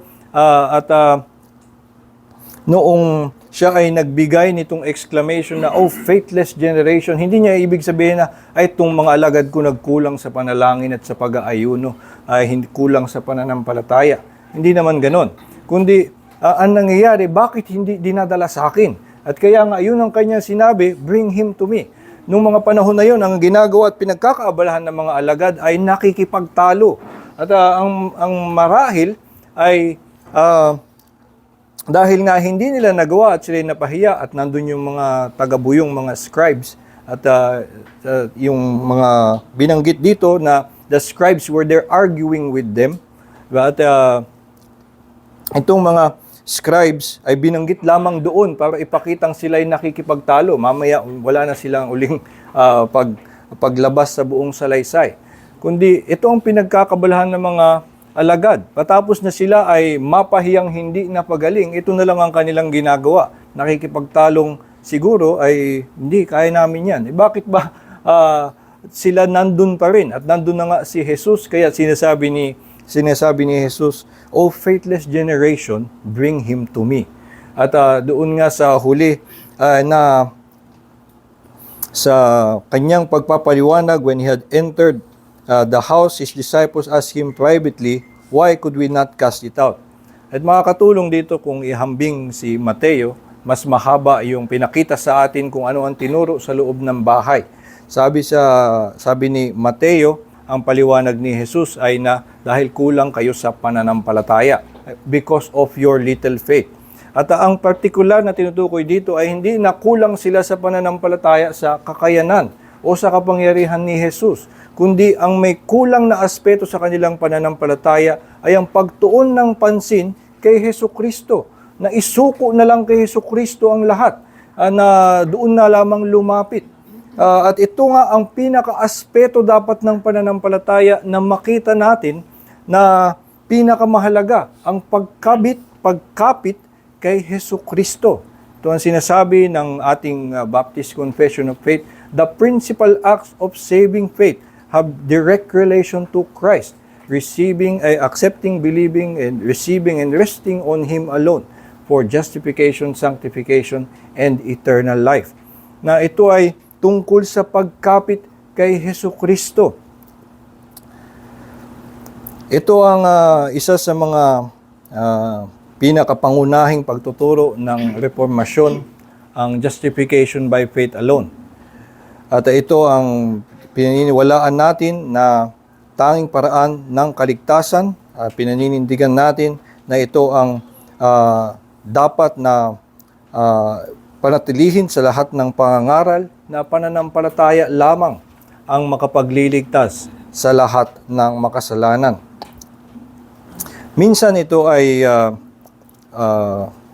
noong siya ay nagbigay nitong exclamation na, oh faithless generation, hindi niya ibig sabihin na, ay itong mga alagad ko nagkulang sa panalangin at sa pag-aayuno, ay hindi kulang sa pananampalataya. Hindi naman ganon. Kundi, ang nangyayari, bakit hindi dinadala sa akin? At kaya nga, yun ang kanya sinabi, bring him to me. Noong mga panahon na yun, ang ginagawa at pinagkakaabalahan ng mga alagad ay nakikipagtalo. At ang marahil ay dahil nga hindi nila nagawa at sila napahiya at nandun yung mga tagabuyong, mga scribes at yung mga binanggit dito na the scribes were there arguing with them. At itong mga scribes ay binanggit lamang doon para ipakitang sila ay nakikipagtalo. Mamaya wala na silang uling paglabas sa buong salaysay. Kundi ito ang pinagkakabalahan ng mga alagad. Patapos na sila ay mapahiyang hindi napagaling, ito na lang ang kanilang ginagawa. Nakikipagtalong siguro ay hindi, kaya namin yan. Bakit ba sila nandun pa rin? At nandun na nga si Jesus, kaya sinasabi ni Jesus, "O faithless generation, bring him to me." At doon nga sa huli na sa kanyang pagpapaliwanag, when he had entered the house, his disciples asked him privately, "Why could we not cast it out?" At makakatulong dito kung ihambing si Mateo, mas mahaba yung pinakita sa atin kung ano ang tinuro sa loob ng bahay. Sabi ni Mateo, ang paliwanag ni Jesus ay na dahil kulang kayo sa pananampalataya because of your little faith. At ang partikular na tinutukoy dito ay hindi na kulang sila sa pananampalataya sa kakayanan o sa kapangyarihan ni Jesus, kundi ang may kulang na aspeto sa kanilang pananampalataya ay ang pagtuon ng pansin kay Hesukristo, na isuko na lang kay Hesukristo ang lahat, na doon na lamang lumapit. At ito nga ang pinaka-aspeto dapat ng pananampalataya na makita natin na pinakamahalaga, ang pagkapit kay Hesukristo. Ito ang sinasabi ng ating Baptist Confession of Faith, the principal acts of saving faith have direct relation to Christ, accepting, believing, and receiving and resting on Him alone for justification, sanctification, and eternal life. Na ito ay tungkol sa pagkapit kay Hesukristo. Ito ang isa sa mga pinakapangunahing pagtuturo ng reformasyon, ang justification by faith alone. At ito ang pinaniniwalaan natin na tanging paraan ng kaligtasan. Pinaninindigan natin na ito ang dapat na panatilihin sa lahat ng pangangaral na pananampalataya lamang ang makapagliligtas sa lahat ng makasalanan. Minsan ito ay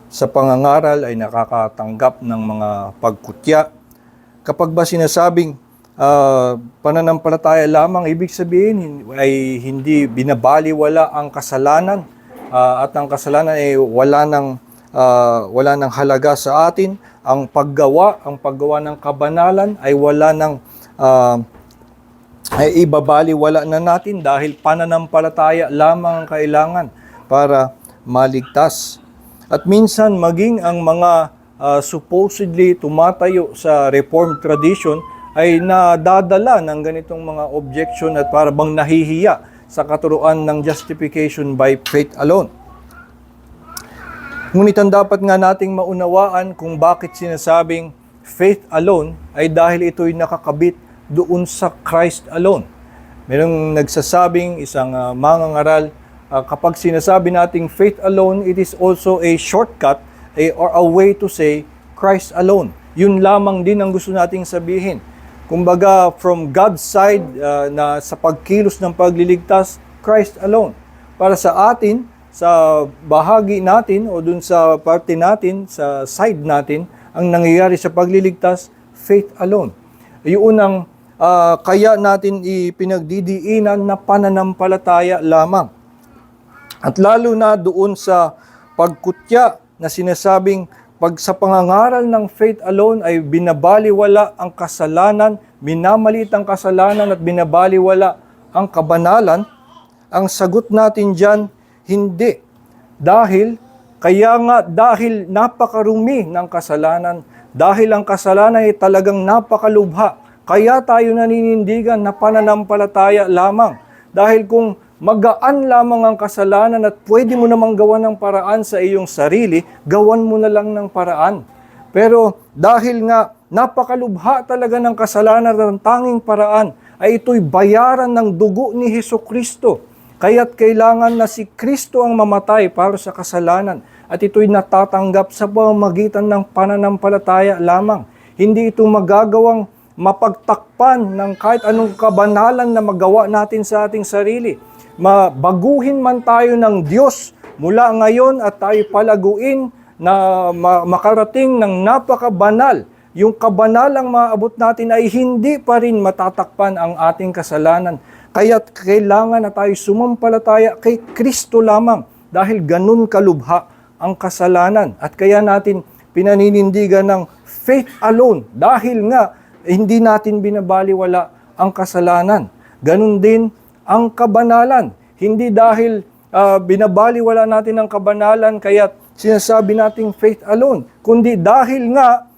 sa pangangaral ay nakakatanggap ng mga pagkutya. Kapag ba sinasabing pananampalataya lamang, ibig sabihin ay hindi binabaliwala ang kasalanan at ang kasalanan ay wala ng halaga sa atin. Ang paggawa ng kabanalan ay wala ng ay ibabaliwala na natin dahil pananampalataya lamang ang kailangan para maligtas. At minsan maging ang mga supposedly tumatayo sa Reformed tradition ay nadadala ng ganitong mga objection at para bang nahihiya sa katuruan ng justification by faith alone. Ngunit ang dapat nga nating maunawaan kung bakit sinasabing faith alone ay dahil ito'y nakakabit doon sa Christ alone. Merong nagsasabing, isang mangangaral, kapag sinasabi nating faith alone, it is also a shortcut or a way to say Christ alone. Yun lamang din ang gusto nating sabihin. Kumbaga, from God's side na sa pagkilos ng pagliligtas, Christ alone. Para sa atin, sa bahagi natin o dun sa parte natin, sa side natin, ang nangyayari sa pagliligtas, faith alone. Yun ang kaya natin ipinagdidiinan na pananampalataya lamang. At lalo na doon sa pagkutya na sinasabing pag sa pangangaral ng faith alone ay binabaliwala ang kasalanan, minamalit ang kasalanan at binabaliwala ang kabanalan, ang sagot natin dyan, hindi. Dahil napakarumi ng kasalanan, dahil ang kasalanan ay talagang napakalubha, kaya tayo naninindigan na pananampalataya lamang. Dahil kung magaan lamang ang kasalanan at pwede mo namang gawan ng paraan sa iyong sarili, gawan mo na lang ng paraan. Pero dahil nga napakalubha talaga ng kasalanan at ang tanging paraan ay ito'y bayaran ng dugo ni Hesukristo. Kaya't kailangan na si Kristo ang mamatay para sa kasalanan at ito'y natatanggap sa pamamagitan ng pananampalataya lamang. Hindi ito magagawang mapagtakpan ng kahit anong kabanalan na magawa natin sa ating sarili. Mabaguhin man tayo ng Diyos mula ngayon at tayo palaguin na makarating ng napakabanal. Yung kabanalang maabot natin ay hindi pa rin matatakpan ang ating kasalanan. Kaya't kailangan na tayo sumampalataya kay Kristo lamang dahil ganun kalubha ang kasalanan. At kaya natin pinaninindigan ng faith alone dahil nga hindi natin binabaliwala ang kasalanan. Ganun din ang kabanalan. Hindi dahil binabaliwala natin ang kabanalan kaya sinasabi nating faith alone, kundi dahil nga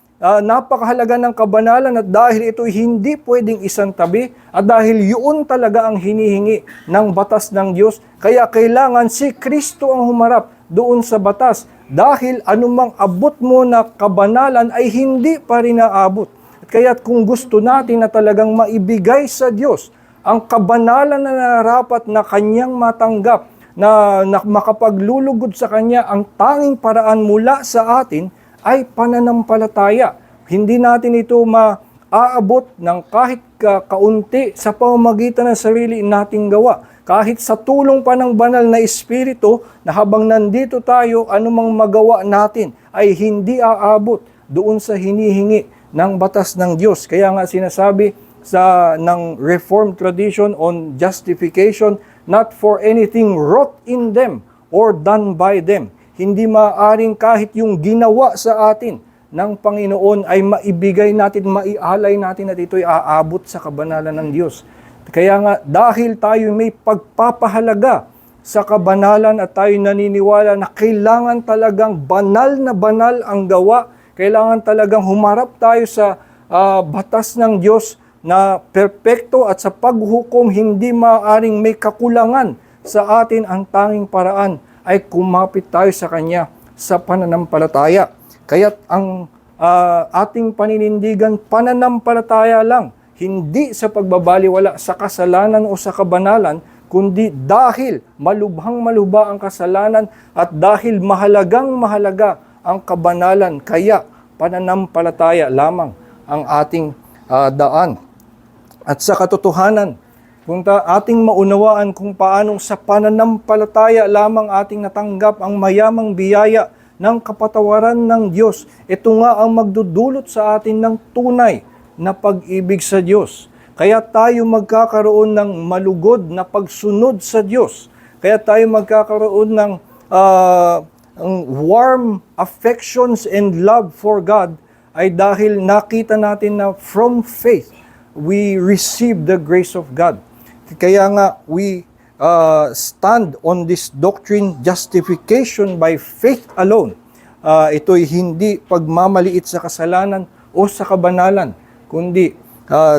napakahalaga ng kabanalan at dahil ito hindi pwedeng isang tabi at dahil yun talaga ang hinihingi ng batas ng Diyos, kaya kailangan si Kristo ang humarap doon sa batas dahil anumang abot mo na kabanalan ay hindi pa rin naabot. At kaya kung gusto natin na talagang maibigay sa Diyos ang kabanalan na narapat na Kanyang matanggap, na makapaglulugod sa Kanya, ang tanging paraan mula sa atin ay pananampalataya. Hindi natin ito maaabot ng kahit kaunti sa pamamagitan ng sarili nating gawa. Kahit sa tulong pa ng banal na Espiritu na habang nandito tayo, anumang magawa natin ay hindi aabot doon sa hinihingi ng batas ng Diyos. Kaya nga sinasabi ng Reformed tradition on justification, not for anything wrought in them or done by them. Hindi maaaring kahit yung ginawa sa atin ng Panginoon ay maibigay natin, maialay natin at ito'y aabot sa kabanalan ng Diyos. Kaya nga, dahil tayo may pagpapahalaga sa kabanalan at tayo naniniwala na kailangan talagang banal na banal ang gawa, kailangan talagang humarap tayo sa batas ng Diyos na perpekto at sa paghukom hindi maaaring may kakulangan sa atin, ang tanging paraan ay kumapit tayo sa Kanya sa pananampalataya. Kaya't ang ating paninindigan, pananampalataya lang, hindi sa pagbabaliwala sa kasalanan o sa kabanalan, kundi dahil malubhang-malubha ang kasalanan at dahil mahalagang-mahalaga ang kabanalan, kaya pananampalataya lamang ang ating daan. At sa katotohanan, kung ating maunawaan kung paanong sa pananampalataya lamang ating natanggap ang mayamang biyaya ng kapatawaran ng Diyos, ito nga ang magdudulot sa atin ng tunay na pag-ibig sa Diyos. Kaya tayo magkakaroon ng malugod na pagsunod sa Diyos. Kaya tayo magkakaroon ng warm affections and love for God ay dahil nakita natin na from faith, we receive the grace of God. Kaya nga, we stand on this doctrine, justification by faith alone. Ito'y hindi pagmamaliit sa kasalanan o sa kabanalan, kundi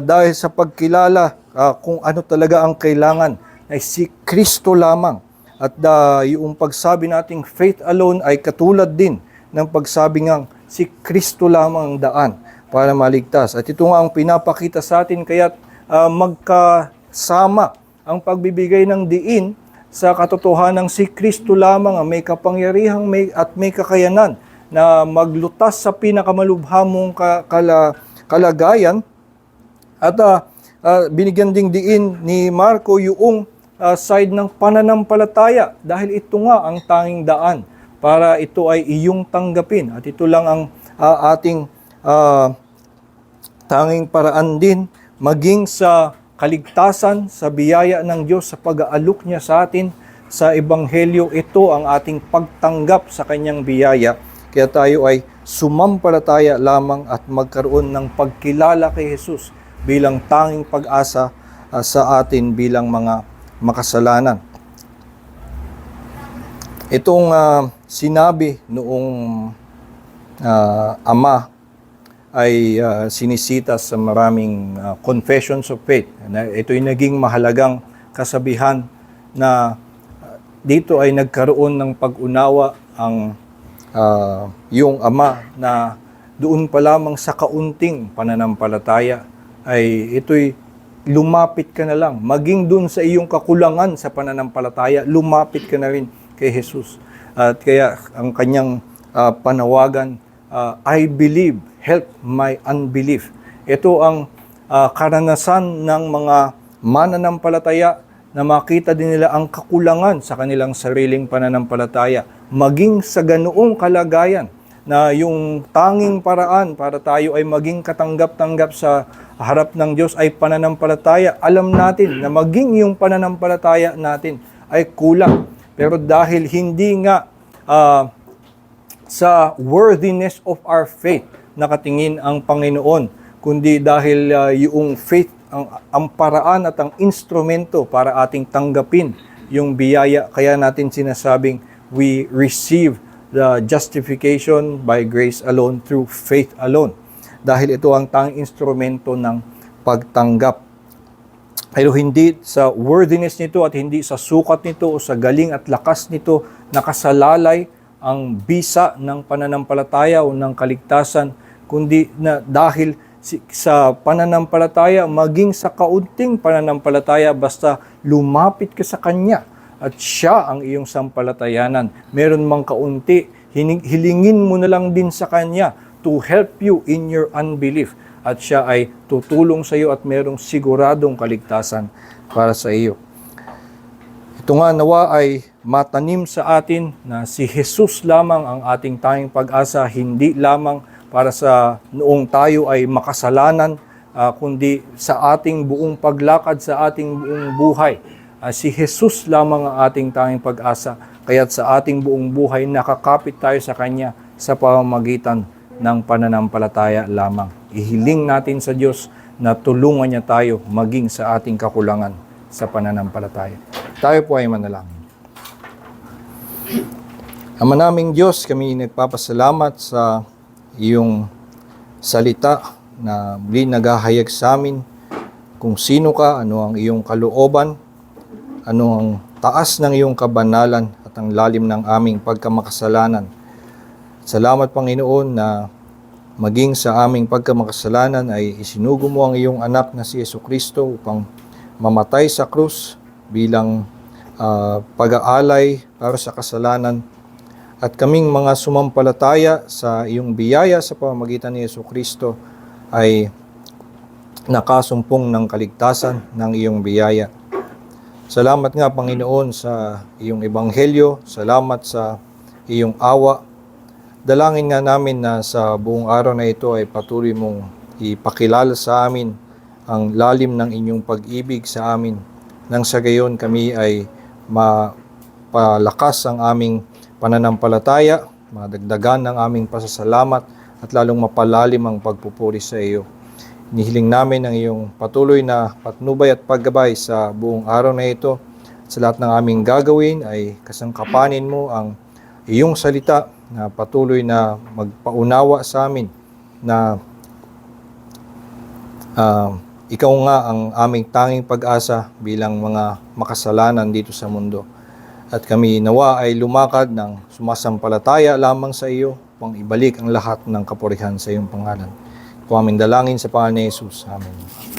dahil sa pagkilala kung ano talaga ang kailangan ay si Kristo lamang. At yung pagsabi nating faith alone ay katulad din ng pagsabi ngang si Kristo lamang ang daan para maligtas. At ito nga ang pinapakita sa atin, kaya't magkasama ang pagbibigay ng diin sa katotohanan ng si Kristo lamang ang may kapangyarihan at may kakayanan na maglutas sa pinakamalubhamong kalagayan. At binigyan ding diin ni Marco yung side ng pananampalataya dahil ito nga ang tanging daan para ito ay iyong tanggapin. At ito lang ang ating tanging paraan din maging sa kaligtasan, sa biyaya ng Diyos, sa pag-aalok niya sa atin sa Ebanghelyo. Ito ang ating pagtanggap sa kanyang biyaya. Kaya tayo ay sumampalataya lamang at magkaroon ng pagkilala kay Jesus bilang tanging pag-asa sa atin bilang mga makasalanan. Itong sinabi noong ama ay sinisita sa maraming confessions of faith. Ito'y naging mahalagang kasabihan na dito ay nagkaroon ng pag-unawa ang yung ama na doon pa lamang sa kaunting pananampalataya ay ito'y lumapit ka na lang. Maging doon sa iyong kakulangan sa pananampalataya, lumapit ka na rin kay Jesus. At kaya ang kanyang panawagan, I believe, help my unbelief. Ito ang karanasan ng mga mananampalataya na makita din nila ang kakulangan sa kanilang sariling pananampalataya. Maging sa ganoong kalagayan na yung tanging paraan para tayo ay maging katanggap-tanggap sa harap ng Diyos ay pananampalataya. Alam natin na maging yung pananampalataya natin ay kulang. Pero dahil hindi nga sa worthiness of our faith nakatingin ang Panginoon, kundi dahil yung faith ang paraan at ang instrumento para ating tanggapin yung biyaya. Kaya natin sinasabing we receive the justification by grace alone through faith alone. Dahil ito ang tanging instrumento ng pagtanggap. Pero hindi sa worthiness nito at hindi sa sukat nito o sa galing at lakas nito nakasalalay ang bisa ng pananampalataya o ng kaligtasan, kundi na dahil sa pananampalataya, maging sa kaunting pananampalataya, basta lumapit ka sa Kanya at Siya ang iyong sampalatayanan. Meron mang kaunti, hilingin mo na lang din sa Kanya to help you in your unbelief. At Siya ay tutulong sa iyo at merong siguradong kaligtasan para sa iyo. Ito nga nawa ay matanim sa atin na si Jesus lamang ang ating tanging pag-asa, hindi lamang para sa noong tayo ay makasalanan, kundi sa ating buong paglakad, sa ating buong buhay. Si Jesus lamang ang ating tanging pag-asa, kaya't sa ating buong buhay nakakapit tayo sa Kanya sa pamamagitan ng pananampalataya lamang. Ihiling natin sa Diyos na tulungan niya tayo maging sa ating kakulangan sa pananampalataya. Tayo po ay manalangin. Ama naming Diyos, kami nagpapasalamat sa iyong salita na muli naghahayag sa amin kung sino ka, ano ang iyong kalooban, ano ang taas ng iyong kabanalan at ang lalim ng aming pagkamakasalanan. Salamat Panginoon na maging sa aming pagkamakasalanan ay isinugo mo ang iyong anak na si Jesucristo upang mamatay sa krus bilang pag-aalay para sa kasalanan. At kaming mga sumampalataya sa iyong biyaya sa pamamagitan ni Jesucristo ay nakasumpong ng kaligtasan ng iyong biyaya. Salamat nga Panginoon sa iyong ebanghelyo, salamat sa iyong awa. Dalangin nga namin na sa buong araw na ito ay patuloy mong ipakilala sa amin ang lalim ng inyong pag-ibig sa amin. Nang sa gayon kami ay mapalakas ang aming pananampalataya, madagdagan ng aming pasasalamat at lalong mapalalim ang pagpupuri sa iyo. Nihiling namin ang iyong patuloy na patnubay at paggabay sa buong araw na ito. Sa lahat ng aming gagawin ay kasangkapanin mo ang iyong salita na patuloy na magpaunawa sa amin na ikaw nga ang aming tanging pag-asa bilang mga makasalanan dito sa mundo. At kami nawa ay lumakad ng sumasampalataya lamang sa iyo upang ibalik ang lahat ng kapurihan sa iyong pangalan. Kung aming dalangin sa pangalan ni Jesus. Amen.